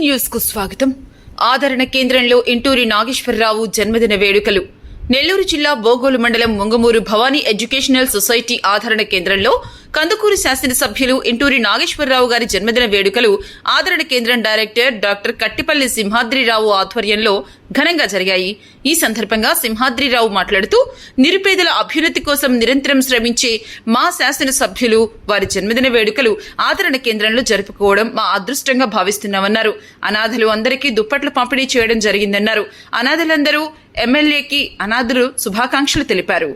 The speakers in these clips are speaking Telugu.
న్యూస్ కు స్వాగతం. ఆదరణ కేంద్రంలో ఇంటూరి నాగేశ్వరరావు జన్మదిన వేడుకలు. నెల్లూరు జిల్లా బోగోలు మండలం ముంగమూరు భవానీ ఎడ్యుకేషనల్ సొసైటీ ఆదరణ కేంద్రంలో కందుకూరు శాసనసభ్యులు ఇంటూరి నాగేశ్వరరావు గారి జన్మదిన వేడుకలు ఆదరణ కేంద్రం డైరెక్టర్ డాక్టర్ కట్టిపల్లి సింహాద్రిరావు ఆధ్వర్యంలో ఘనంగా జరిగాయి. ఈ సందర్భంగా సింహాద్రిరావు మాట్లాడుతూ, నిరుపేదల అభ్యున్నతి కోసం నిరంతరం శ్రమించే మా శాసనసభ్యులు వారి జన్మదిన వేడుకలు ఆదరణ కేంద్రంలో జరుపుకోవడం మా అదృష్టంగా భావిస్తున్నామన్నారు. అనాథలు అందరికీ దుప్పట్లు పంపిణీ చేయడం జరిగిందన్నారు. అనాథలందరూ ఎమ్మెల్యేకి అనాథులు శుభాకాంక్షలు తెలిపారు.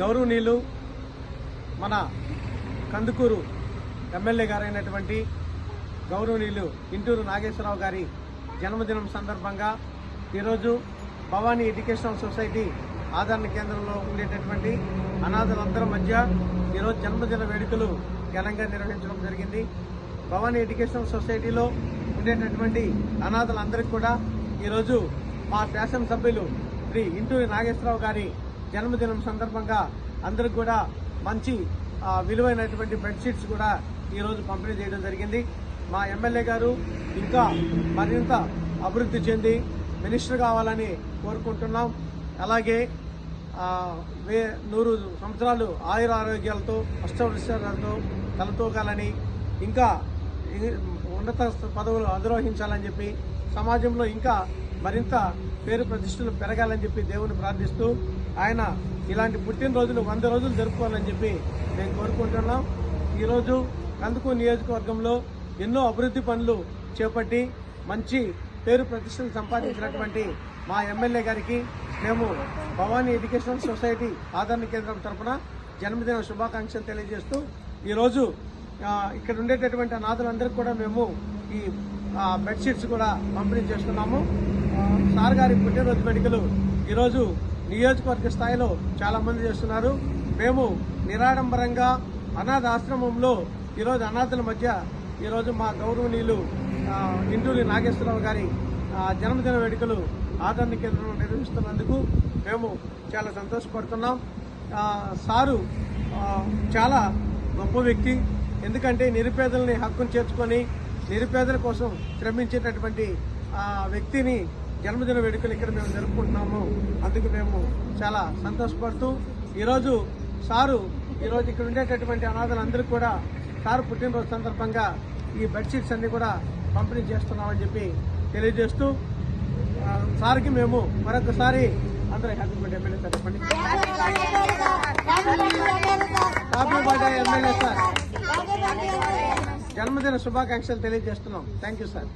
గౌరవనీయులు మన కందుకూరు ఎమ్మెల్యే గారైనటువంటి గౌరవనీయులు ఇంటూరు నాగేశ్వరరావు గారి జన్మదినం సందర్భంగా ఈరోజు భవానీ ఎడ్యుకేషనల్ సొసైటీ ఆదరణ కేంద్రంలో ఉండేటటువంటి అనాథలందరి మధ్య ఈరోజు జన్మదిన వేడుకలు ఘనంగా నిర్వహించడం జరిగింది. భవానీ ఎడ్యుకేషనల్ సొసైటీలో ఉండేటటువంటి అనాథలందరికీ కూడా ఈరోజు మా శాసనసభ్యులు శ్రీ ఇంటూరి నాగేశ్వరరావు గారి జన్మదినం సందర్భంగా అందరికి కూడా మంచి విలువైనటువంటి బెడ్షీట్స్ కూడా ఈరోజు పంపిణీ చేయడం జరిగింది. మా ఎమ్మెల్యే గారు ఇంకా మరింత అభివృద్ధి చెంది మినిస్టర్ కావాలని కోరుకుంటున్నాం. అలాగే 100 సంవత్సరాలు ఆయుర ఆరోగ్యాలతో అష్టవృష్టాలతో తలతూగాలని, ఇంకా ఉన్నత పదవులు అధిరోహించాలని చెప్పి సమాజంలో ఇంకా మరింత పేరు ప్రతిష్టలు పెరగాలని చెప్పి దేవుని ప్రార్థిస్తూ ఆయన ఇలాంటి పుట్టినరోజులు 100 రోజులు జరుపుకోవాలని చెప్పి మేము కోరుకుంటున్నాం. ఈరోజు కందుకూరు నియోజకవర్గంలో ఎన్నో అభివృద్ధి పనులు చేపట్టి మంచి పేరు ప్రతిష్టలు సంపాదించినటువంటి మా ఎమ్మెల్యే గారికి మేము భవానీ ఎడ్యుకేషనల్ సొసైటీ ఆదరణ కేంద్రం తరఫున జన్మదిన శుభాకాంక్షలు తెలియజేస్తూ ఈరోజు ఇక్కడ ఉండేటటువంటి అనాథలందరికీ కూడా మేము ఈ బెడ్షీట్స్ కూడా పంపిణీ చేస్తున్నాము. సార్ గారి పుట్టినరోజు వేడుకలు ఈరోజు నియోజకవర్గ స్థాయిలో చాలా మంది చేస్తున్నారు. మేము నిరాడంబరంగా అనాథ ఆశ్రమంలో ఈరోజు అనాథల మధ్య ఈరోజు మా గౌరవనీయులు ఇంటూరి నాగేశ్వరరావు గారి జన్మదిన వేడుకలు ఆదరణ కేంద్రంలో నిర్వహిస్తున్నందుకు మేము చాలా సంతోషపడుతున్నాం. సారు చాలా గొప్ప వ్యక్తి. ఎందుకంటే నిరుపేదల్ని హక్కును చేర్చుకొని నిరుపేదల కోసం శ్రమించేటటువంటి వ్యక్తిని జన్మదిన వేడుకలు ఇక్కడ మేము జరుపుకుంటున్నాము. అందుకు మేము చాలా సంతోషపడుతూ ఈరోజు ఇక్కడ ఉండేటటువంటి అనాథలందరికీ కూడా సారు పుట్టినరోజు సందర్భంగా ఈ బెడ్షీట్స్ అన్ని కూడా పంపిణీ చేస్తున్నామని చెప్పి తెలియజేస్తూ సార్కి మేము మరొకసారి అందరూ హ్యాపీ బర్త్డే ఎమ్మెల్యే సార్ చెప్పండి. హ్యాపీ బర్త్డే ఎమ్మెల్యే సార్, జన్మదిన శుభాకాంక్షలు తెలియజేస్తున్నాం. Thank you sir.